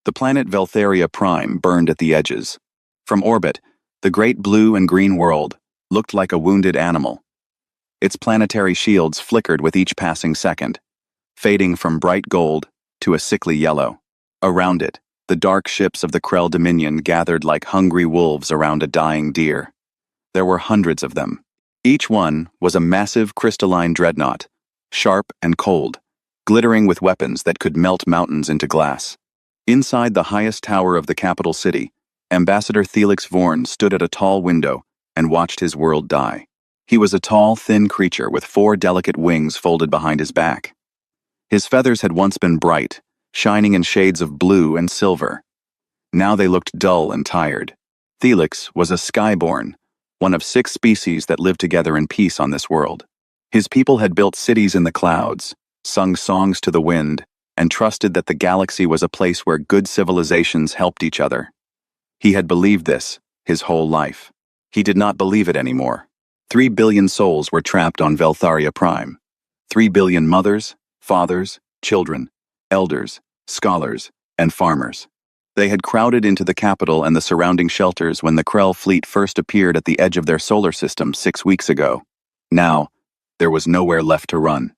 The planet Veltharia Prime burned at the edges. From orbit, the great blue and green world looked like a wounded animal. Its planetary shields flickered with each passing second, fading from bright gold to a sickly yellow. Around it, the dark ships of the Krell Dominion gathered like hungry wolves around a dying deer. There were hundreds of them. Each one was a massive crystalline dreadnought, sharp and cold, glittering with weapons that could melt mountains into glass. Inside the highest tower of the capital city, Ambassador Felix Vorn stood at a tall window and watched his world die. He was a tall, thin creature with 4 delicate wings folded behind his back. His feathers had once been bright, shining in shades of blue and silver. Now they looked dull and tired. Felix was a skyborn, one of 6 species that lived together in peace on this world. His people had built cities in the clouds, sung songs to the wind, and trusted that the galaxy was a place where good civilizations helped each other. He had believed this his whole life. He did not believe it anymore. 3 billion souls were trapped on Veltharia Prime. 3 billion mothers, fathers, children, elders, scholars, and farmers. They had crowded into the capital and the surrounding shelters when the Krell fleet first appeared at the edge of their solar system 6 weeks ago. Now, there was nowhere left to run.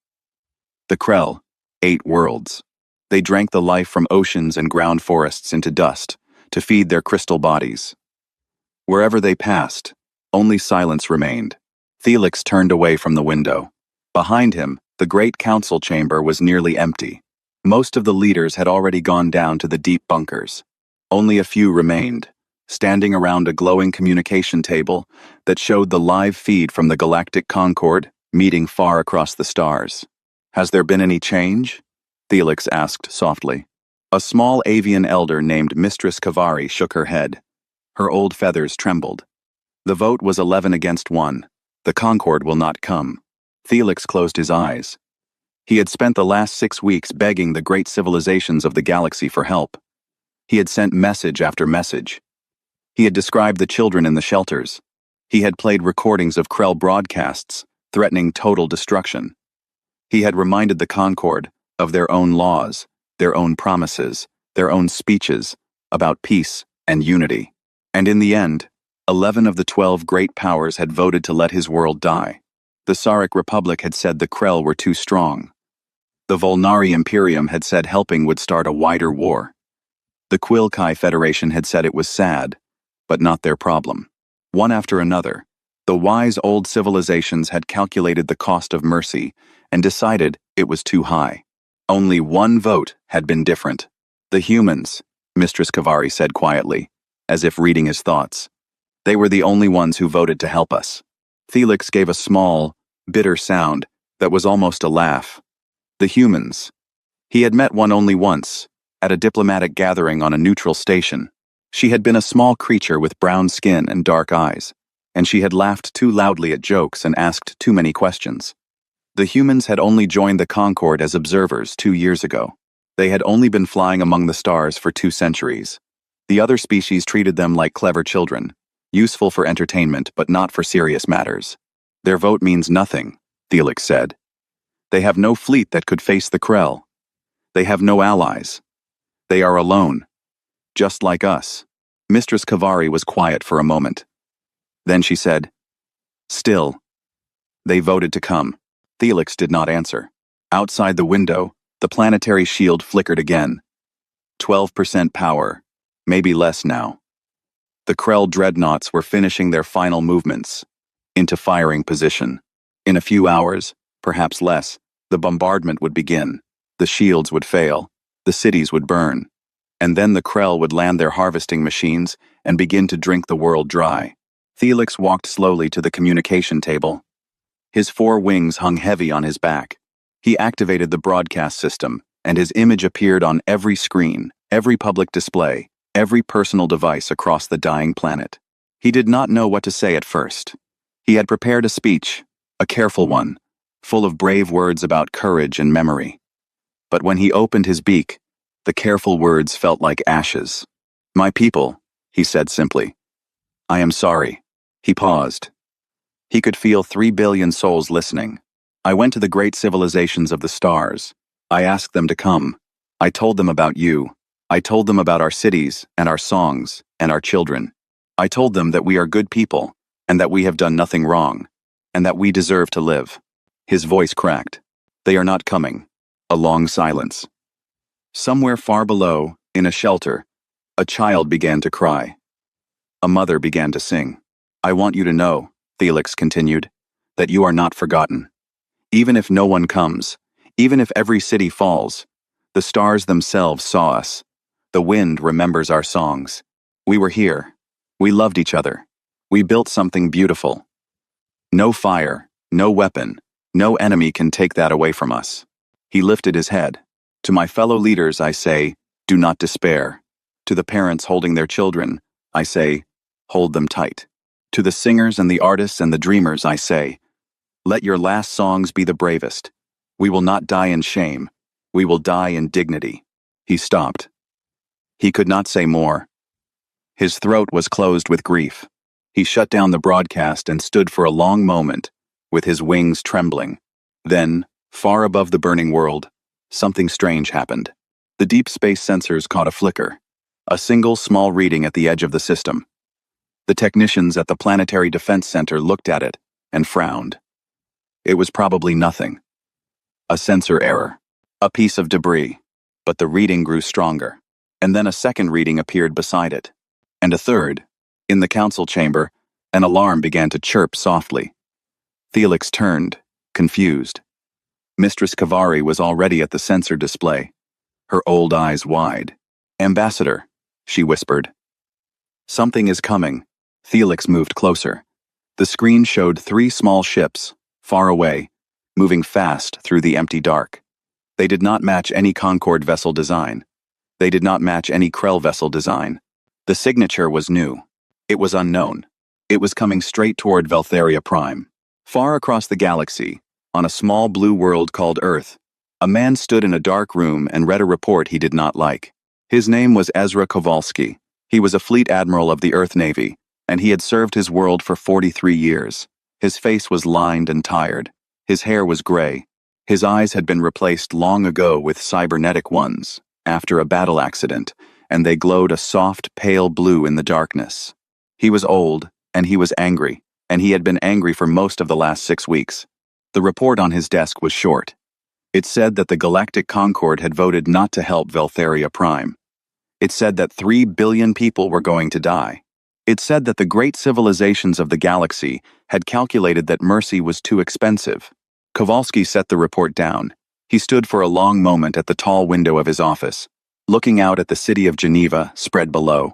The Krell ate worlds. They drank the life from oceans and ground forests into dust to feed their crystal bodies. Wherever they passed, only silence remained. Felix turned away from the window. Behind him, the great council chamber was nearly empty. Most of the leaders had already gone down to the deep bunkers. Only a few remained, standing around a glowing communication table that showed the live feed from the Galactic Concord, meeting far across the stars. "Has there been any change?" Felix asked softly. A small avian elder named Mistress Kavari shook her head. Her old feathers trembled. The vote was 11 against 1. The Concord will not come. Felix closed his eyes. He had spent the last 6 weeks begging the great civilizations of the galaxy for help. He had sent message after message. He had described the children in the shelters. He had played recordings of Krell broadcasts, threatening total destruction. He had reminded the Concord of their own laws, their own promises, their own speeches about peace and unity. And in the end, 11 of the 12 great powers had voted to let his world die. The Sarek Republic had said the Krell were too strong. The Volnari Imperium had said helping would start a wider war. The Quilkai Federation had said it was sad, but not their problem. One after another, the wise old civilizations had calculated the cost of mercy and decided it was too high. Only one vote had been different. The humans, Mistress Kavari said quietly, as if reading his thoughts. They were the only ones who voted to help us. Felix gave a small, bitter sound that was almost a laugh. The humans. He had met one only once, at a diplomatic gathering on a neutral station. She had been a small creature with brown skin and dark eyes, and she had laughed too loudly at jokes and asked too many questions. The humans had only joined the Concord as observers 2 years ago. They had only been flying among the stars for 2 centuries. The other species treated them like clever children, useful for entertainment but not for serious matters. Their vote means nothing, Felix said. They have no fleet that could face the Krell. They have no allies. They are alone, just like us. Mistress Kavari was quiet for a moment. Then she said, "Still, they voted to come." Felix did not answer. Outside the window, the planetary shield flickered again. 12% power, maybe less now. The Krell dreadnoughts were finishing their final movements, into firing position. In a few hours, perhaps less, the bombardment would begin. The shields would fail. The cities would burn. And then the Krell would land their harvesting machines and begin to drink the world dry. Felix walked slowly to the communication table. His 4 wings hung heavy on his back. He activated the broadcast system, and his image appeared on every screen, every public display, every personal device across the dying planet. He did not know what to say at first. He had prepared a speech, a careful one, full of brave words about courage and memory. But when he opened his beak, the careful words felt like ashes. "My people," he said simply. "I am sorry." He paused. He could feel 3 billion souls listening. "I went to the great civilizations of the stars. I asked them to come. I told them about you. I told them about our cities and our songs and our children. I told them that we are good people and that we have done nothing wrong and that we deserve to live. His voice cracked. They are not coming. A long silence. Somewhere far below, in a shelter, a child began to cry. A mother began to sing. I want you to know, Felix continued, that you are not forgotten. Even if no one comes, even if every city falls, the stars themselves saw us. The wind remembers our songs. We were here. We loved each other. We built something beautiful. No fire, no weapon, no enemy can take that away from us. He lifted his head. To my fellow leaders, I say, do not despair. To the parents holding their children, I say, hold them tight. To the singers and the artists and the dreamers, I say, let your last songs be the bravest. We will not die in shame. We will die in dignity. He stopped. He could not say more. His throat was closed with grief. He shut down the broadcast and stood for a long moment, with his wings trembling. Then, far above the burning world, something strange happened. The deep space sensors caught a flicker, a single small reading at the edge of the system. The technicians at the Planetary Defense Center looked at it and frowned. It was probably nothing. A sensor error, a piece of debris, but the reading grew stronger, and then a second reading appeared beside it, and a third. In the council chamber, an alarm began to chirp softly. Felix turned, confused. Mistress Kavari was already at the sensor display, her old eyes wide. Ambassador, she whispered. Something is coming. Felix moved closer. The screen showed 3 small ships, far away, moving fast through the empty dark. They did not match any Concorde vessel design. They did not match any Krell vessel design. The signature was new. It was unknown. It was coming straight toward Veltheria Prime. Far across the galaxy, on a small blue world called Earth, a man stood in a dark room and read a report he did not like. His name was Ezra Kowalski. He was a fleet admiral of the Earth Navy, and he had served his world for 43 years. His face was lined and tired. His hair was gray. His eyes had been replaced long ago with cybernetic ones, after a battle accident, and they glowed a soft, pale blue in the darkness. He was old, and he was angry, and he had been angry for most of the last 6 weeks. The report on his desk was short. It said that the Galactic Concorde had voted not to help Veltheria Prime. It said that 3 billion people were going to die. It said that the great civilizations of the galaxy had calculated that mercy was too expensive. Kowalski set the report down. He stood for a long moment at the tall window of his office, looking out at the city of Geneva spread below.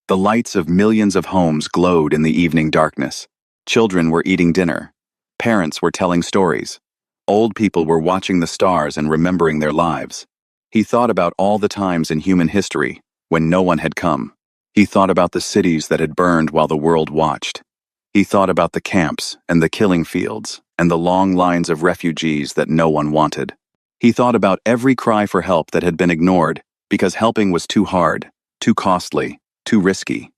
The lights of millions of homes glowed in the evening darkness. Children were eating dinner. Parents were telling stories. Old people were watching the stars and remembering their lives. He thought about all the times in human history when no one had come. He thought about the cities that had burned while the world watched. He thought about the camps and the killing fields and the long lines of refugees that no one wanted. He thought about every cry for help that had been ignored because helping was too hard, too costly, too risky.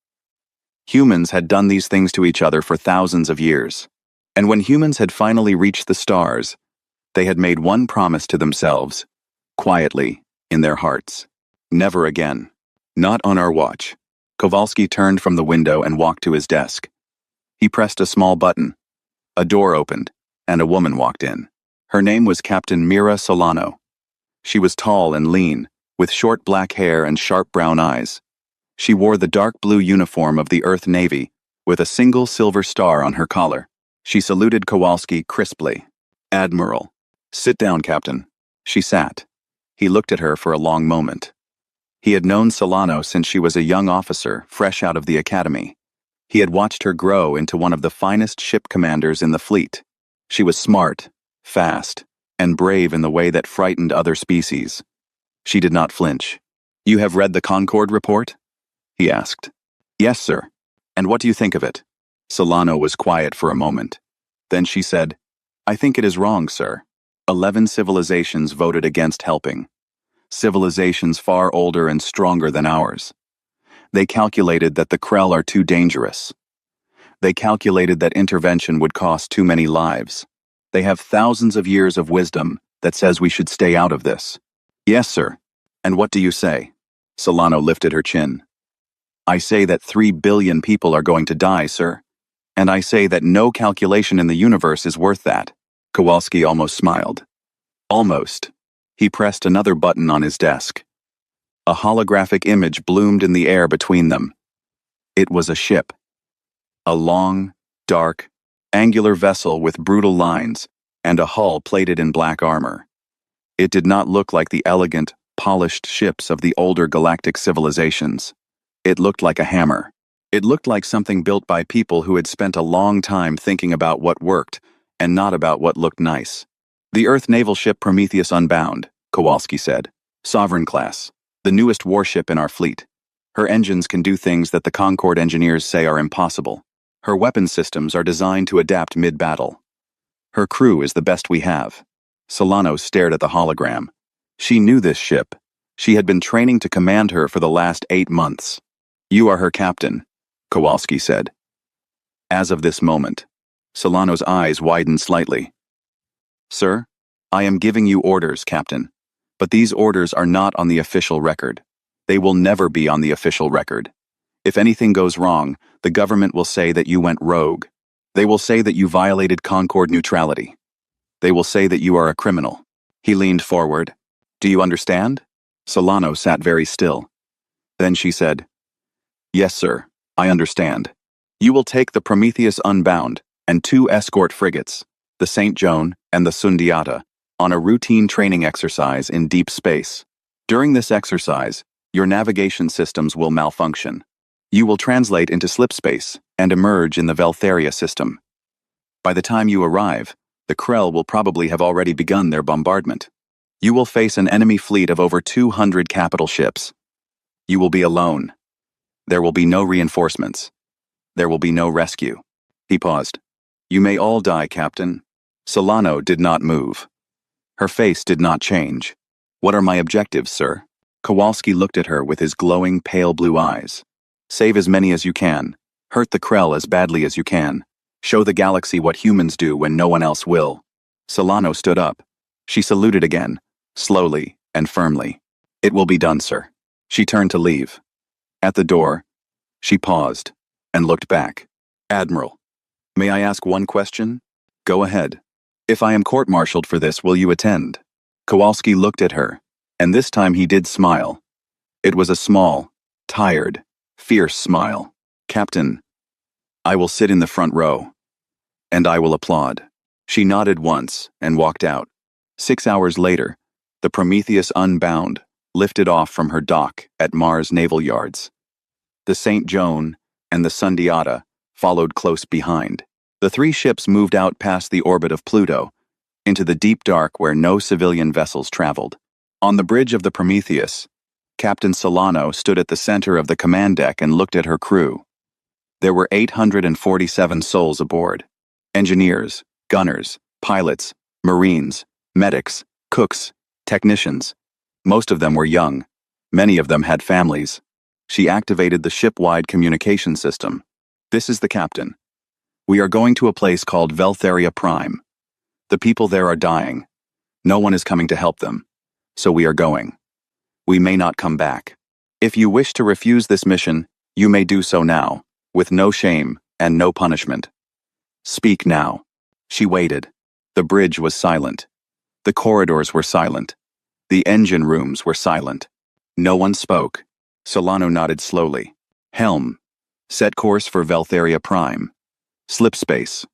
Humans had done these things to each other for thousands of years. And when humans had finally reached the stars, they had made one promise to themselves, quietly, in their hearts. Never again. Not on our watch. Kowalski turned from the window and walked to his desk. He pressed a small button. A door opened, and a woman walked in. Her name was Captain Mira Solano. She was tall and lean, with short black hair and sharp brown eyes. She wore the dark blue uniform of the Earth Navy, with a single silver star on her collar. She saluted Kowalski crisply. Admiral. Sit down, Captain. She sat. He looked at her for a long moment. He had known Solano since she was a young officer, fresh out of the academy. He had watched her grow into one of the finest ship commanders in the fleet. She was smart, fast, and brave in the way that frightened other species. She did not flinch. You have read the Concorde report? He asked. Yes, sir. And what do you think of it? Solano was quiet for a moment. Then she said, I think it is wrong, sir. 11 civilizations voted against helping. Civilizations far older and stronger than ours. They calculated that the Krell are too dangerous. They calculated that intervention would cost too many lives. They have thousands of years of wisdom that says we should stay out of this. Yes, sir. And what do you say? Solano lifted her chin. I say that 3 billion people are going to die, sir. And I say that no calculation in the universe is worth that. Kowalski almost smiled. Almost. He pressed another button on his desk. A holographic image bloomed in the air between them. It was a ship. A long, dark, angular vessel with brutal lines and a hull plated in black armor. It did not look like the elegant, polished ships of the older galactic civilizations. It looked like a hammer. It looked like something built by people who had spent a long time thinking about what worked and not about what looked nice. The Earth naval ship Prometheus Unbound, Kowalski said. Sovereign class. The newest warship in our fleet. Her engines can do things that the Concord engineers say are impossible. Her weapon systems are designed to adapt mid-battle. Her crew is the best we have. Solano stared at the hologram. She knew this ship. She had been training to command her for the last 8 months. You are her captain, Kowalski said. As of this moment, Solano's eyes widened slightly. Sir, I am giving you orders, Captain. But these orders are not on the official record. They will never be on the official record. If anything goes wrong, the government will say that you went rogue. They will say that you violated Concord neutrality. They will say that you are a criminal. He leaned forward. Do you understand? Solano sat very still. Then she said, Yes, sir, I understand. You will take the Prometheus Unbound and 2 escort frigates, the St. Joan and the Sundiata, on a routine training exercise in deep space. During this exercise, your navigation systems will malfunction. You will translate into slip space and emerge in the Veltheria system. By the time you arrive, the Krell will probably have already begun their bombardment. You will face an enemy fleet of over 200 capital ships. You will be alone. There will be no reinforcements. There will be no rescue. He paused. You may all die, Captain. Solano did not move. Her face did not change. What are my objectives, sir? Kowalski looked at her with his glowing, pale blue eyes. Save as many as you can. Hurt the Krell as badly as you can. Show the galaxy what humans do when no one else will. Solano stood up. She saluted again, slowly and firmly. It will be done, sir. She turned to leave. At the door, she paused and looked back. Admiral, may I ask one question? Go ahead. If I am court-martialed for this, will you attend? Kowalski looked at her, and this time he did smile. It was a small, tired, fierce smile. Captain, I will sit in the front row, and I will applaud. She nodded once and walked out. 6 hours later, the Prometheus Unbound lifted off from her dock at Mars Naval Yards. The St. Joan and the Sundiata followed close behind. The 3 ships moved out past the orbit of Pluto, into the deep dark where no civilian vessels traveled. On the bridge of the Prometheus, Captain Solano stood at the center of the command deck and looked at her crew. There were 847 souls aboard. Engineers, gunners, pilots, marines, medics, cooks, technicians. Most of them were young. Many of them had families. She activated the ship-wide communication system. This is the captain. We are going to a place called Veltheria Prime. The people there are dying. No one is coming to help them. So we are going. We may not come back. If you wish to refuse this mission, you may do so now, with no shame and no punishment. Speak now. She waited. The bridge was silent. The corridors were silent. The engine rooms were silent. No one spoke. Solano nodded slowly. Helm. Set course for Veltheria Prime. Slip space.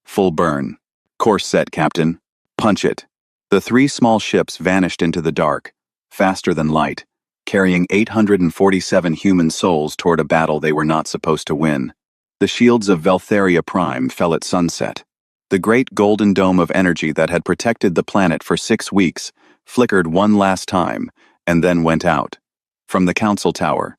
Full burn. Course set, Captain. Punch it. The 3 small ships vanished into the dark, faster than light, carrying 847 human souls toward a battle they were not supposed to win. The shields of Veltheria Prime fell at sunset. The great golden dome of energy that had protected the planet for 6 weeks flickered one last time and then went out. From the council tower,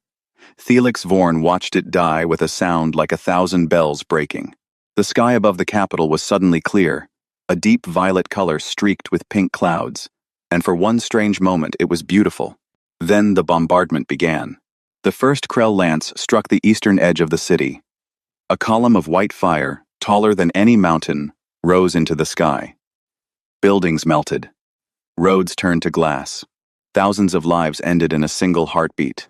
Felix Vorn watched it die with a sound like 1,000 bells breaking. The sky above the capital was suddenly clear, a deep violet color streaked with pink clouds, and for one strange moment it was beautiful. Then the bombardment began. The first Krell lance struck the eastern edge of the city. A column of white fire, taller than any mountain, rose into the sky. Buildings melted. Roads turned to glass. Thousands of lives ended in a single heartbeat.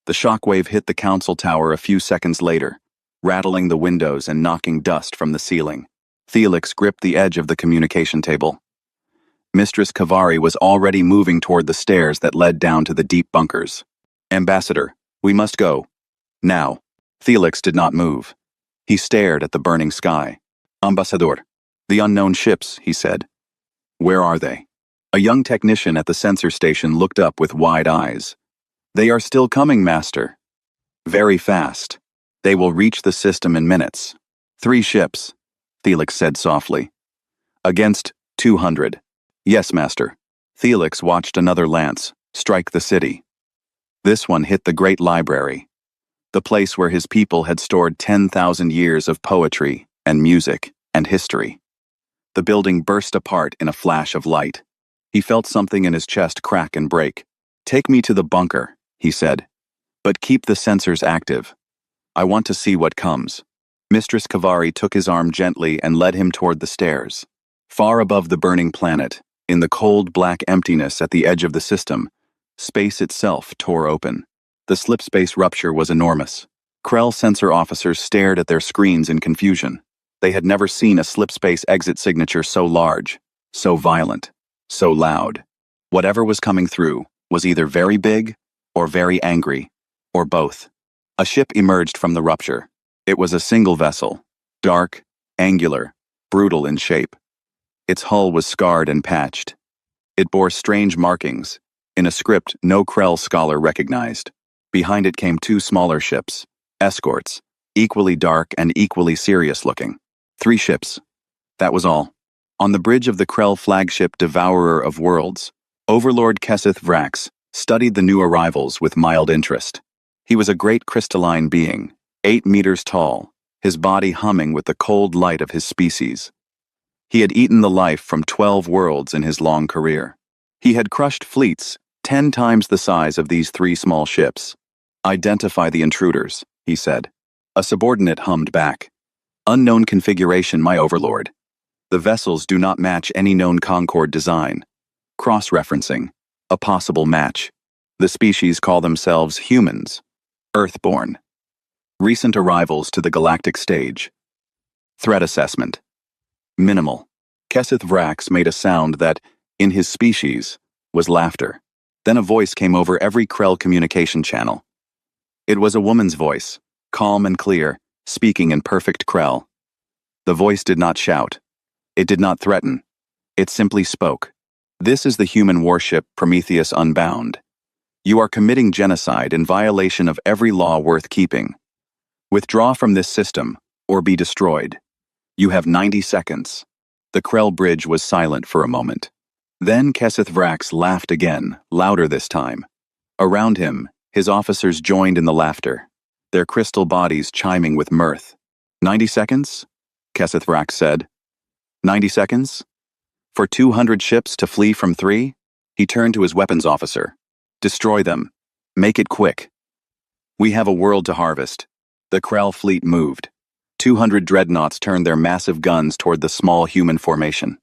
The shockwave hit the council tower a few seconds later, rattling the windows and knocking dust from the ceiling. Felix gripped the edge of the communication table. Mistress Kavari was already moving toward the stairs that led down to the deep bunkers. "Ambassador, we must go. Now." Felix did not move. He stared at the burning sky. "Ambassador, the unknown ships," he said. "Where are they?" A young technician at the sensor station looked up with wide eyes. "They are still coming, Master. Very fast. They will reach the system in minutes." 3 ships, Felix said softly. "Against 200. Yes, Master." Felix watched another lance strike the city. This one hit the Great Library, the place where his people had stored 10,000 years of poetry and music and history. The building burst apart in a flash of light. He felt something in his chest crack and break. "Take me to the bunker," he said. "But keep the sensors active. I want to see what comes." Mistress Kavari took his arm gently and led him toward the stairs. Far above the burning planet, in the cold black emptiness at the edge of the system, space itself tore open. The slipspace rupture was enormous. Krell sensor officers stared at their screens in confusion. They had never seen a slipspace exit signature so large, so violent, so loud. Whatever was coming through was either very big or very angry, or both. A ship emerged from the rupture. It was a single vessel, dark, angular, brutal in shape. Its hull was scarred and patched. It bore strange markings, in a script no Krell scholar recognized. Behind it came 2 smaller ships, escorts, equally dark and equally serious-looking. 3 ships. That was all. On the bridge of the Krell flagship Devourer of Worlds, Overlord Keseth Vrax studied the new arrivals with mild interest. He was a great crystalline being, 8 meters tall, his body humming with the cold light of his species. He had eaten the life from 12 worlds in his long career. He had crushed fleets 10 times the size of these 3 small ships. "Identify the intruders," he said. A subordinate hummed back. "Unknown configuration, my overlord. The vessels do not match any known Concord design. Cross-referencing. A possible match. The species call themselves humans. Earthborn. Recent arrivals to the galactic stage. Threat assessment. Minimal." Keseth Vrax made a sound that, in his species, was laughter. Then a voice came over every Krell communication channel. It was a woman's voice, calm and clear, speaking in perfect Krell. The voice did not shout. It did not threaten. It simply spoke. "This is the human warship Prometheus Unbound. You are committing genocide in violation of every law worth keeping. Withdraw from this system, or be destroyed. You have 90 seconds. The Krell bridge was silent for a moment. Then Keseth Vrax laughed again, louder this time. Around him, his officers joined in the laughter, their crystal bodies chiming with mirth. 90 seconds? Keseth Vrax said. 90 seconds? For 200 ships to flee from 3? He turned to his weapons officer. Destroy them. Make it quick. We have a world to harvest. The Krell fleet moved. 200 dreadnoughts turned their massive guns toward the small human formation.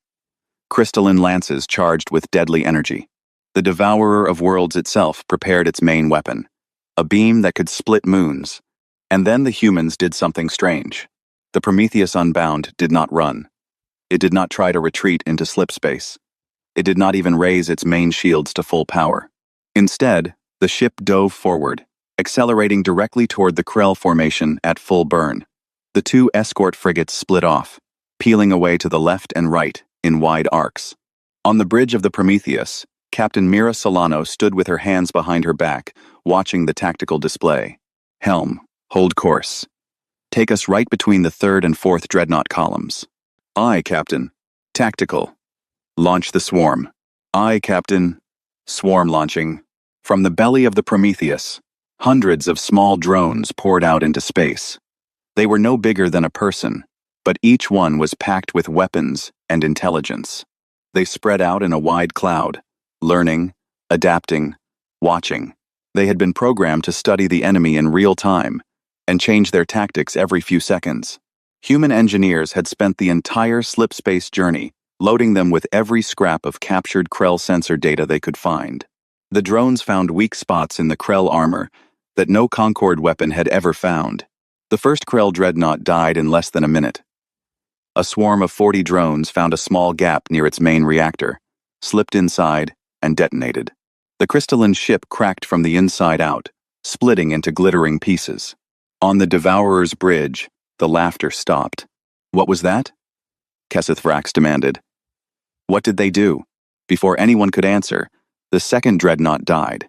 Crystalline lances charged with deadly energy. The Devourer of Worlds itself prepared its main weapon, a beam that could split moons. And then the humans did something strange. The Prometheus Unbound did not run. It did not try to retreat into slipspace. It did not even raise its main shields to full power. Instead, the ship dove forward, accelerating directly toward the Krell formation at full burn. The 2 escort frigates split off, peeling away to the left and right in wide arcs. On the bridge of the Prometheus, Captain Mira Solano stood with her hands behind her back, watching the tactical display. "Helm, hold course. Take us right between the 3rd and 4th dreadnought columns." "Aye, Captain." "Tactical. Launch the swarm." "Aye, Captain." Swarm launching. From the belly of the Prometheus, hundreds of small drones poured out into space. They were no bigger than a person, but each one was packed with weapons and intelligence. They spread out in a wide cloud, learning, adapting, watching. They had been programmed to study the enemy in real time and change their tactics every few seconds. Human engineers had spent the entire slipspace journey loading them with every scrap of captured Krell sensor data they could find. The drones found weak spots in the Krell armor that no Concorde weapon had ever found. The first Krell dreadnought died in less than a minute. A swarm of 40 drones found a small gap near its main reactor, slipped inside, and detonated. The crystalline ship cracked from the inside out, splitting into glittering pieces. On the Devourer's bridge, the laughter stopped. What was that? Keseth Vrax demanded. What did they do? Before anyone could answer, the second dreadnought died.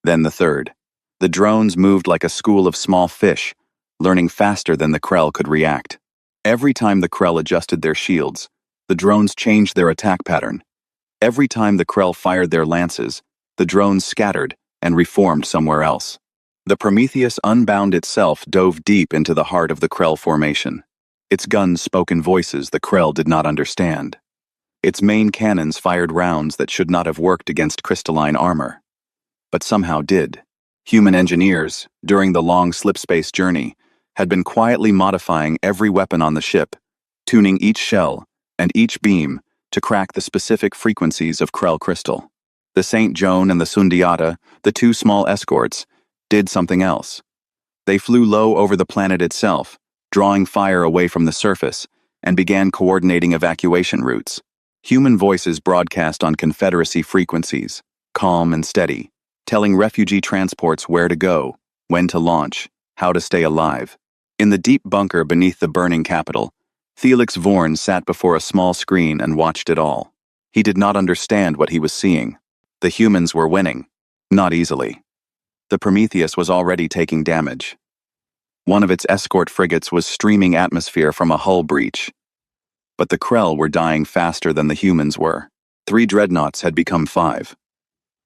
Then the third. The drones moved like a school of small fish, learning faster than the Krell could react. Every time the Krell adjusted their shields, the drones changed their attack pattern. Every time the Krell fired their lances, the drones scattered and reformed somewhere else. The Prometheus unbound itself dove deep into the heart of the Krell formation. Its guns spoke in voices the Krell did not understand. Its main cannons fired rounds that should not have worked against crystalline armor, but somehow did. Human engineers, during the long slipspace journey, had been quietly modifying every weapon on the ship, tuning each shell and each beam to crack the specific frequencies of Krell crystal. The St. Joan and the Sundiata, the two small escorts, did something else. They flew low over the planet itself, drawing fire away from the surface, and began coordinating evacuation routes. Human voices broadcast on Confederacy frequencies, calm and steady, telling refugee transports where to go, when to launch, how to stay alive. In the deep bunker beneath the burning capital, Felix Vorn sat before a small screen and watched it all. He did not understand what he was seeing. The humans were winning, not easily. The Prometheus was already taking damage. One of its escort frigates was streaming atmosphere from a hull breach. But the Krell were dying faster than the humans were. 3 dreadnoughts had become 5.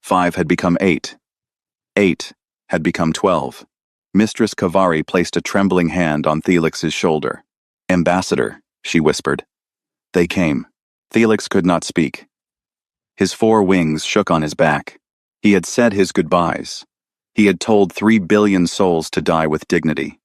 5 had become 8. 8 had become 12. Mistress Kavari placed a trembling hand on Felix's shoulder. "Ambassador," she whispered. They came. Felix could not speak. His 4 wings shook on his back. He had said his goodbyes. He had told 3 billion souls to die with dignity.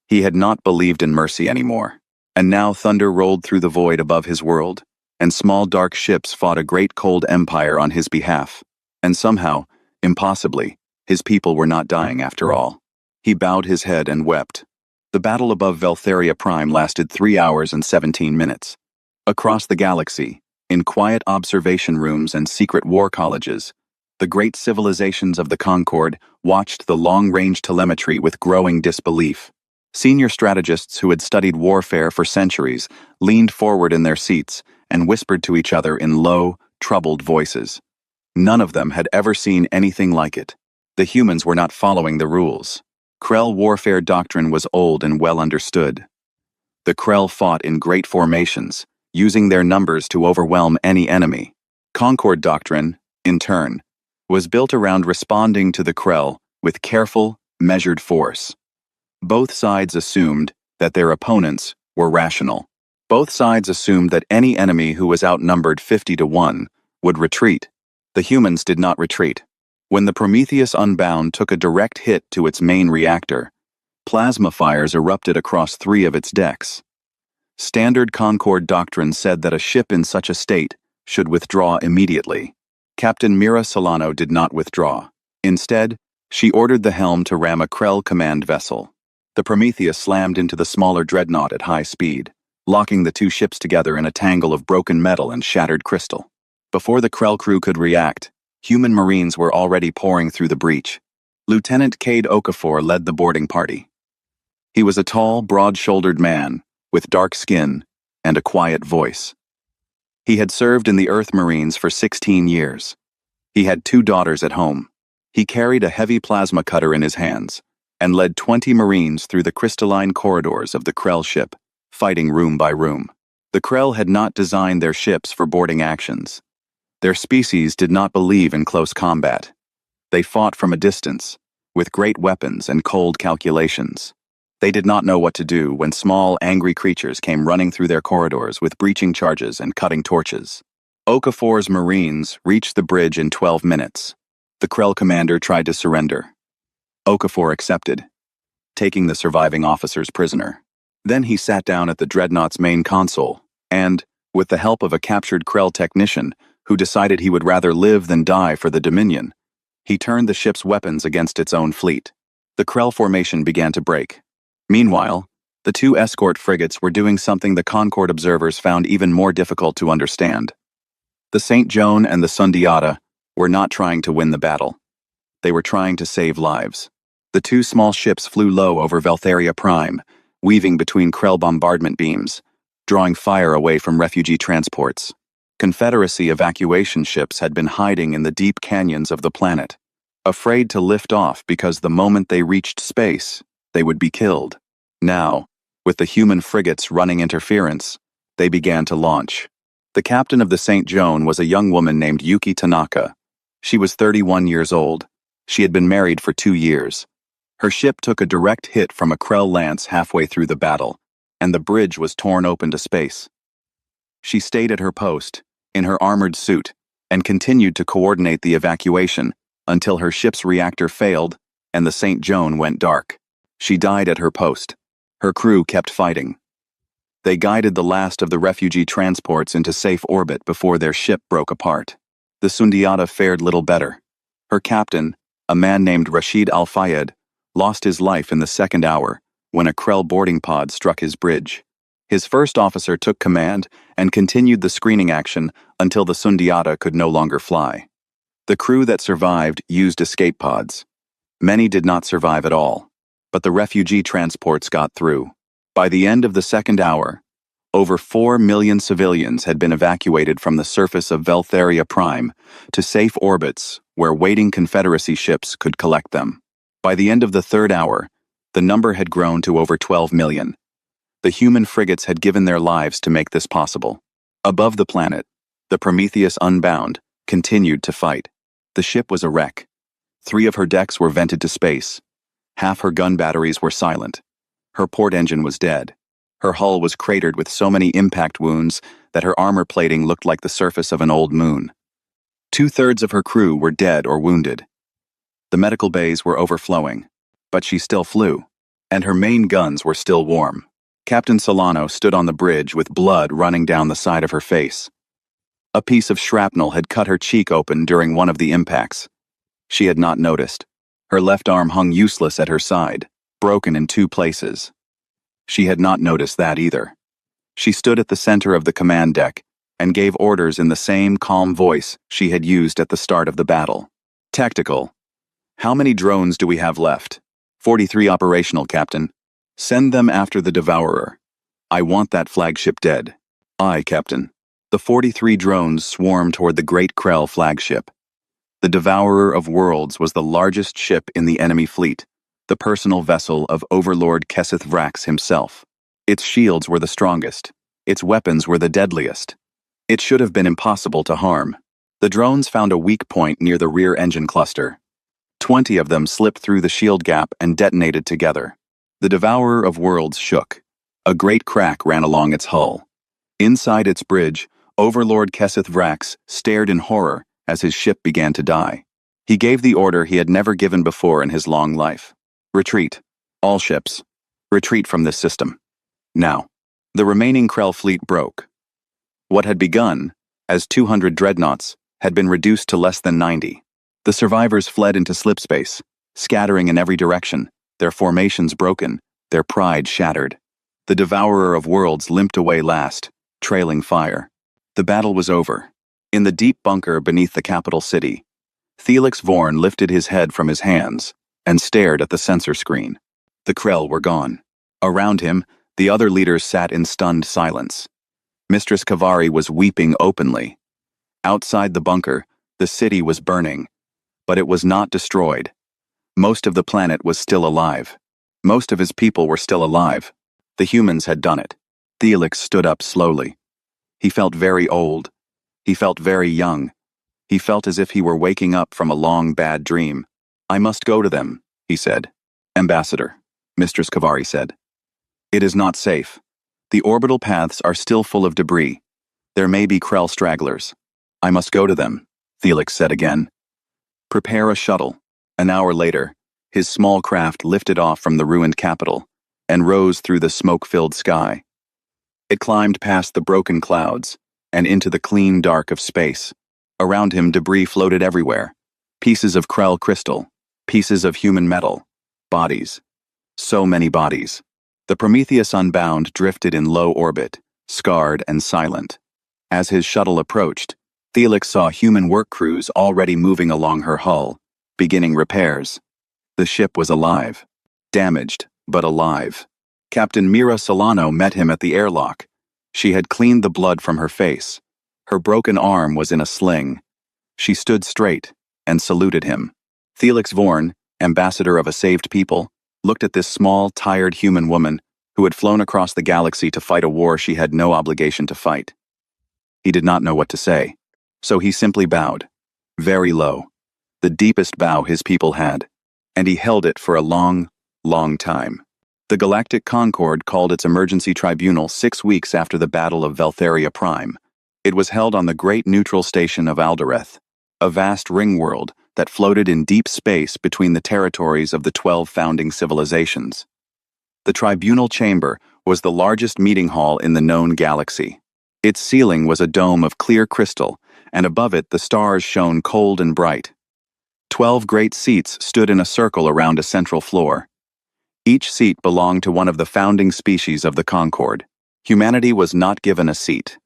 He had not believed in mercy anymore. And now thunder rolled through the void above his world, and small dark ships fought a great cold empire on his behalf. And somehow, impossibly, his people were not dying after all. He bowed his head and wept. The battle above Veltheria Prime lasted 3 hours and 17 minutes. Across the galaxy, in quiet observation rooms and secret war colleges, the great civilizations of the Concorde watched the long-range telemetry with growing disbelief. Senior strategists who had studied warfare for centuries leaned forward in their seats and whispered to each other in low, troubled voices. None of them had ever seen anything like it. The humans were not following the rules. Krell warfare doctrine was old and well understood. The Krell fought in great formations, using their numbers to overwhelm any enemy. Concorde doctrine, in turn, was built around responding to the Krell with careful, measured force. Both sides assumed that their opponents were rational. Both sides assumed that any enemy who was outnumbered 50 to 1 would retreat. The humans did not retreat. When the Prometheus Unbound took a direct hit to its main reactor, plasma fires erupted across 3 of its decks. Standard Concorde doctrine said that a ship in such a state should withdraw immediately. Captain Mira Solano did not withdraw. Instead, she ordered the helm to ram a Krell command vessel. The Prometheus slammed into the smaller dreadnought at high speed, locking the 2 ships together in a tangle of broken metal and shattered crystal. Before the Krell crew could react, human marines were already pouring through the breach. Lieutenant Cade Okafor led the boarding party. He was a tall, broad-shouldered man, with dark skin and a quiet voice. He had served in the Earth Marines for 16 years. He had 2 daughters at home. He carried a heavy plasma cutter in his hands, and led 20 Marines through the crystalline corridors of the Krell ship, fighting room by room. The Krell had not designed their ships for boarding actions. Their species did not believe in close combat. They fought from a distance, with great weapons and cold calculations. They did not know what to do when small, angry creatures came running through their corridors with breaching charges and cutting torches. Okafor's Marines reached the bridge in 12 minutes. The Krell commander tried to surrender. Okafor accepted, taking the surviving officers prisoner. Then he sat down at the dreadnought's main console, and, with the help of a captured Krell technician who decided he would rather live than die for the Dominion, he turned the ship's weapons against its own fleet. The Krell formation began to break. Meanwhile, the two escort frigates were doing something the Concord observers found even more difficult to understand. The St. Joan and the Sundiata were not trying to win the battle. They were trying to save lives. The two small ships flew low over Veltheria Prime, weaving between Krell bombardment beams, drawing fire away from refugee transports. Confederacy evacuation ships had been hiding in the deep canyons of the planet, afraid to lift off because the moment they reached space, they would be killed. Now, with the human frigates running interference, they began to launch. The captain of the St. Joan was a young woman named Yuki Tanaka. She was 31 years old. She had been married for 2 years. Her ship took a direct hit from a Krell lance halfway through the battle, and the bridge was torn open to space. She stayed at her post, in her armored suit, and continued to coordinate the evacuation until her ship's reactor failed and the St. Joan went dark. She died at her post. Her crew kept fighting. They guided the last of the refugee transports into safe orbit before their ship broke apart. The Sundiata fared little better. Her captain, a man named Rashid Al-Fayed, lost his life in the second hour when a Krell boarding pod struck his bridge. His first officer took command and continued the screening action until the Sundiata could no longer fly. The crew that survived used escape pods. Many did not survive at all, but the refugee transports got through. By the end of the second hour, over 4 million civilians had been evacuated from the surface of Veltheria Prime to safe orbits where waiting Confederacy ships could collect them. By the end of the third hour, the number had grown to over 12 million. The human frigates had given their lives to make this possible. Above the planet, the Prometheus Unbound continued to fight. The ship was a wreck. 3 of her decks were vented to space. Half her gun batteries were silent. Her port engine was dead. Her hull was cratered with so many impact wounds that her armor plating looked like the surface of an old moon. 2/3 of her crew were dead or wounded. The medical bays were overflowing, but she still flew, and her main guns were still warm. Captain Solano stood on the bridge with blood running down the side of her face. A piece of shrapnel had cut her cheek open during one of the impacts. She had not noticed. Her left arm hung useless at her side, broken in 2 places. She had not noticed that either. She stood at the center of the command deck and gave orders in the same calm voice she had used at the start of the battle. Tactical. How many drones do we have left? 43 operational, Captain. Send them after the Devourer. I want that flagship dead. Aye, Captain. The 43 drones swarmed toward the Great Krell flagship. The Devourer of Worlds was the largest ship in the enemy fleet, the personal vessel of Overlord Keseth Vrax himself. Its shields were the strongest. Its weapons were the deadliest. It should have been impossible to harm. The drones found a weak point near the rear engine cluster. 20 of them slipped through the shield gap and detonated together. The Devourer of Worlds shook. A great crack ran along its hull. Inside its bridge, Overlord Keseth Vrax stared in horror as his ship began to die. He gave the order he had never given before in his long life. Retreat. All ships. Retreat from this system. Now. The remaining Krell fleet broke. What had begun as 200 dreadnoughts had been reduced to less than 90. The survivors fled into slipspace, scattering in every direction, their formations broken, their pride shattered. The Devourer of Worlds limped away last, trailing fire. The battle was over. In the deep bunker beneath the capital city, Felix Vorn lifted his head from his hands and stared at the sensor screen. The Krell were gone. Around him, the other leaders sat in stunned silence. Mistress Kavari was weeping openly. Outside the bunker, the city was burning, but it was not destroyed. Most of the planet was still alive. Most of his people were still alive. The humans had done it. Felix stood up slowly. He felt very old. He felt very young. He felt as if he were waking up from a long bad dream. I must go to them, he said. Ambassador, Mistress Kavari said. It is not safe. The orbital paths are still full of debris. There may be Krell stragglers. I must go to them, Felix said again. Prepare a shuttle. An hour later, his small craft lifted off from the ruined capital and rose through the smoke-filled sky. It climbed past the broken clouds and into the clean dark of space. Around him, debris floated everywhere. Pieces of Krell crystal, pieces of human metal, Bodies. So many bodies. The Prometheus Unbound drifted in low orbit, scarred and silent. As his shuttle approached, Felix saw human work crews already moving along her hull, beginning repairs. The ship was alive. Damaged, but alive. Captain Mira Solano met him at the airlock. She had cleaned the blood from her face. Her broken arm was in a sling. She stood straight and saluted him. Felix Vorn, ambassador of a saved people, looked at this small, tired human woman who had flown across the galaxy to fight a war she had no obligation to fight. He did not know what to say, so he simply bowed, very low, the deepest bow his people had, and he held it for a long, long time. The Galactic Concord called its emergency tribunal 6 weeks after the Battle of Veltheria Prime. It was held on the great neutral station of Aldereth, a vast ring world that floated in deep space between the territories of the 12 founding civilizations. The tribunal chamber was the largest meeting hall in the known galaxy. Its ceiling was a dome of clear crystal, and above it the stars shone cold and bright. 12 great seats stood in a circle around a central floor. Each seat belonged to one of the founding species of the Concord. Humanity was not given a seat.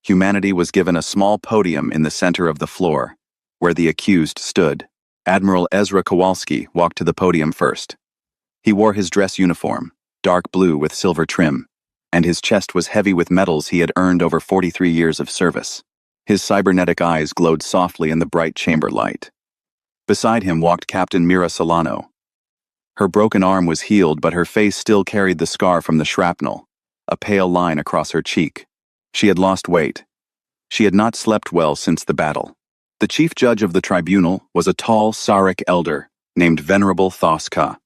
Humanity was given a small podium in the center of the floor, where the accused stood. Admiral Ezra Kowalski walked to the podium first. He wore his dress uniform, dark blue with silver trim, and his chest was heavy with medals he had earned over 43 years of service. His cybernetic eyes glowed softly in the bright chamber light. Beside him walked Captain Mira Solano. Her broken arm was healed, but her face still carried the scar from the shrapnel, a pale line across her cheek. She had lost weight. She had not slept well since the battle. The chief judge of the tribunal was a tall Sarek elder named Venerable Thoska.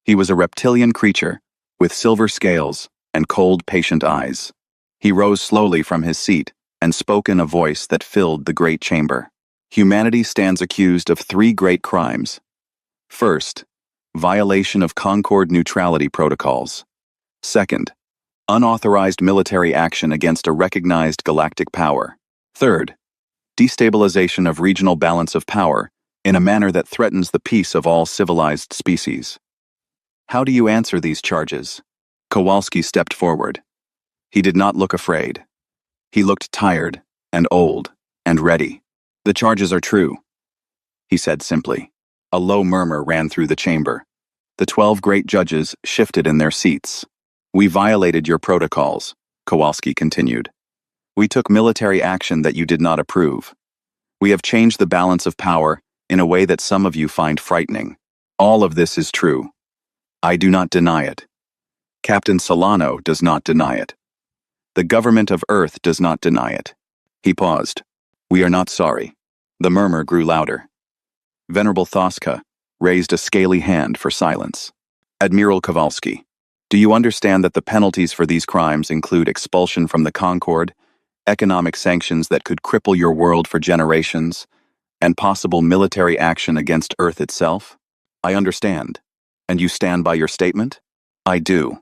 He was a reptilian creature with silver scales and cold, patient eyes. He rose slowly from his seat and spoke in a voice that filled the great chamber. Humanity stands accused of 3 great crimes. First, violation of Concord neutrality protocols. Second, unauthorized military action against a recognized galactic power. Third, destabilization of regional balance of power in a manner that threatens the peace of all civilized species. How do you answer these charges? Kowalski stepped forward. He did not look afraid. He looked tired and old and ready. The charges are true, he said simply. A low murmur ran through the chamber. The 12 great judges shifted in their seats. We violated your protocols, Kowalski continued. We took military action that you did not approve. We have changed the balance of power in a way that some of you find frightening. All of this is true. I do not deny it. Captain Solano does not deny it. The government of Earth does not deny it. He paused. We are not sorry. The murmur grew louder. Venerable Thoska raised a scaly hand for silence. Admiral Kowalski, do you understand that the penalties for these crimes include expulsion from the Concord, economic sanctions that could cripple your world for generations, and possible military action against Earth itself? I understand. And you stand by your statement? I do.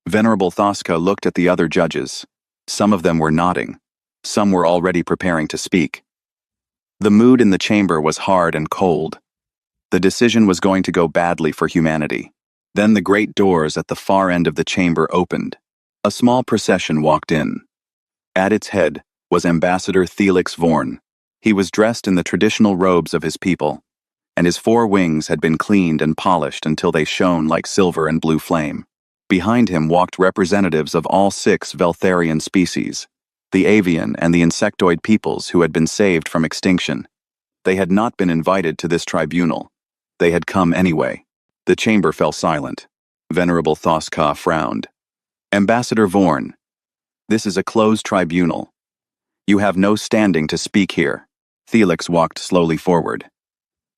Venerable Thoska looked at the other judges. Some of them were nodding. Some were already preparing to speak. The mood in the chamber was hard and cold. The decision was going to go badly for humanity. Then the great doors at the far end of the chamber opened. A small procession walked in. At its head was Ambassador Felix Vorn. He was dressed in the traditional robes of his people, and his 4 wings had been cleaned and polished until they shone like silver and blue flame. Behind him walked representatives of all 6 Veltharian species, the avian and the insectoid peoples who had been saved from extinction. They had not been invited to this tribunal. They had come anyway. The chamber fell silent. Venerable Thoska frowned. Ambassador Vorn, this is a closed tribunal. You have no standing to speak here. Felix walked slowly forward.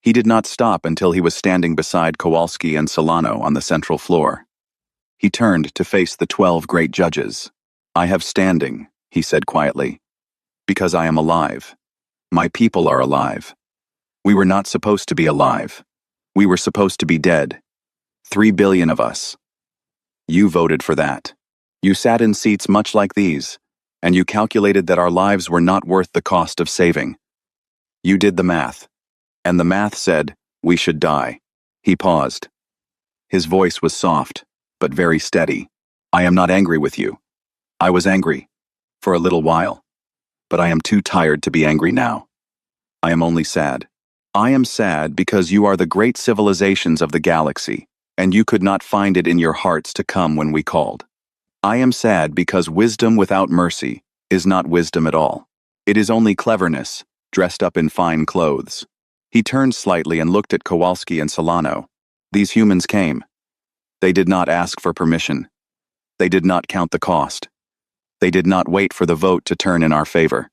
He did not stop until he was standing beside Kowalski and Solano on the central floor. He turned to face the 12 great judges. I have standing, he said quietly, because I am alive. My people are alive. We were not supposed to be alive. We were supposed to be dead. 3 billion of us. You voted for that. You sat in seats much like these, and you calculated that our lives were not worth the cost of saving. You did the math, and the math said we should die. He paused. His voice was soft, but very steady. I am not angry with you. I was angry. For a little while. But I am too tired to be angry now. I am only sad. I am sad because you are the great civilizations of the galaxy, and you could not find it in your hearts to come when we called. I am sad because wisdom without mercy is not wisdom at all. It is only cleverness, dressed up in fine clothes. He turned slightly and looked at Kowalski and Solano. These humans came. They did not ask for permission. They did not count the cost. They did not wait for the vote to turn in our favor.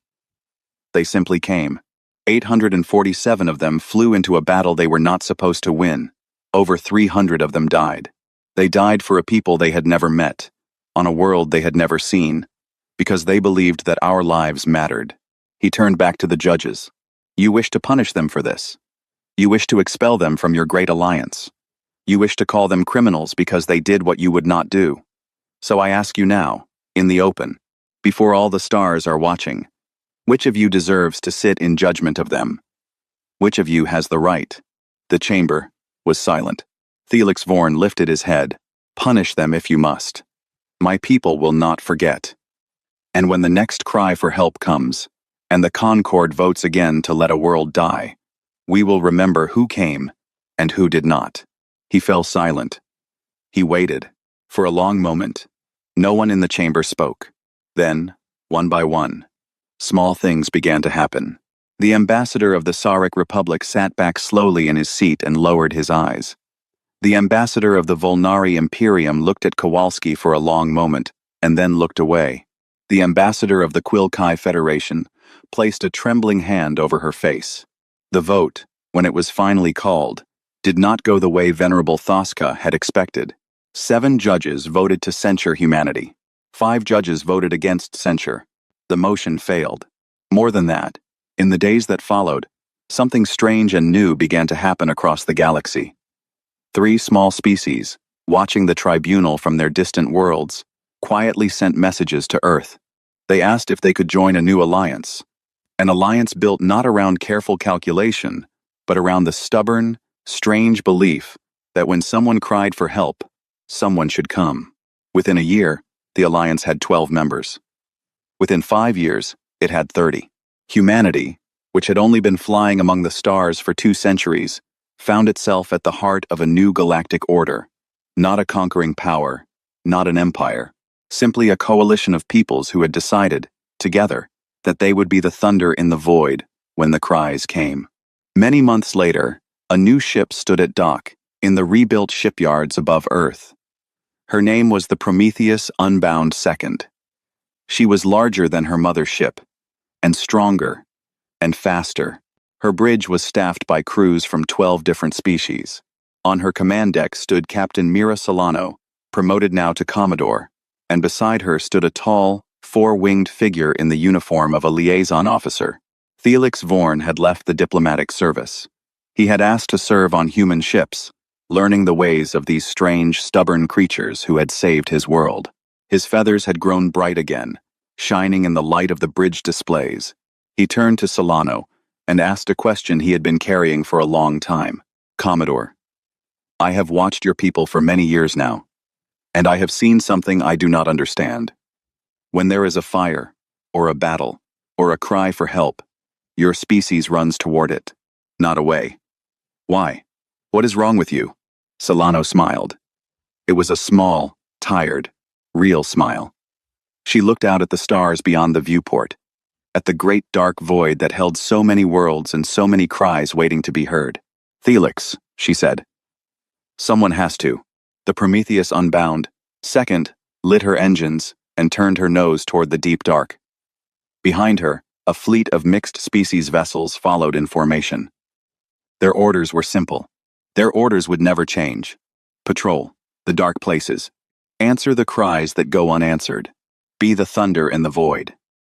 They simply came. 847 of them flew into a battle they were not supposed to win. Over 300 of them died. They died for a people they had never met, on a world they had never seen, because they believed that our lives mattered. He turned back to the judges. You wish to punish them for this. You wish to expel them from your great alliance. You wish to call them criminals because they did what you would not do. So I ask you now, in the open, before all the stars are watching, which of you deserves to sit in judgment of them? Which of you has the right? The chamber was silent. Felix Vorn lifted his head. Punish them if you must. My people will not forget. And when the next cry for help comes, and the Concord votes again to let a world die, we will remember who came and who did not. He fell silent. He waited. For a long moment, no one in the chamber spoke. Then, one by one, small things began to happen. The ambassador of the Tsaric Republic sat back slowly in his seat and lowered his eyes. The ambassador of the Volnari Imperium looked at Kowalski for a long moment, and then looked away. The ambassador of the Quilkai Federation placed a trembling hand over her face. The vote, when it was finally called, did not go the way Venerable Thoska had expected. 7 judges voted to censure humanity. 5 judges voted against censure. The motion failed. More than that, in the days that followed, something strange and new began to happen across the galaxy. 3 small species, watching the tribunal from their distant worlds, quietly sent messages to Earth. They asked if they could join a new alliance. An alliance built not around careful calculation, but around the stubborn, strange belief that when someone cried for help, someone should come. Within a year, the alliance had 12 members. Within 5 years, it had 30. Humanity, which had only been flying among the stars for 2 centuries, found itself at the heart of a new galactic order. Not a conquering power, not an empire, simply a coalition of peoples who had decided, together, that they would be the thunder in the void when the cries came. Many months later, a new ship stood at dock in the rebuilt shipyards above Earth. Her name was the Prometheus Unbound II. She was larger than her mother ship, and stronger, and faster. Her bridge was staffed by crews from 12 different species. On her command deck stood Captain Mira Solano, promoted now to Commodore, and beside her stood a tall, 4-winged figure in the uniform of a liaison officer. Felix Vorn had left the diplomatic service. He had asked to serve on human ships, learning the ways of these strange, stubborn creatures who had saved his world. His feathers had grown bright again, shining in the light of the bridge displays. He turned to Solano and asked a question he had been carrying for a long time. Commodore, I have watched your people for many years now, and I have seen something I do not understand. When there is a fire, or a battle, or a cry for help, your species runs toward it, not away. Why? What is wrong with you? Solano smiled. It was a small, tired, real smile. She looked out at the stars beyond the viewport, at the great dark void that held so many worlds and so many cries waiting to be heard. Felix, she said. Someone has to. The Prometheus Unbound, second, lit her engines and turned her nose toward the deep dark. Behind her, a fleet of mixed-species vessels followed in formation. Their orders were simple. Their orders would never change. Patrol the dark places. Answer the cries that go unanswered. Be the thunder in the void.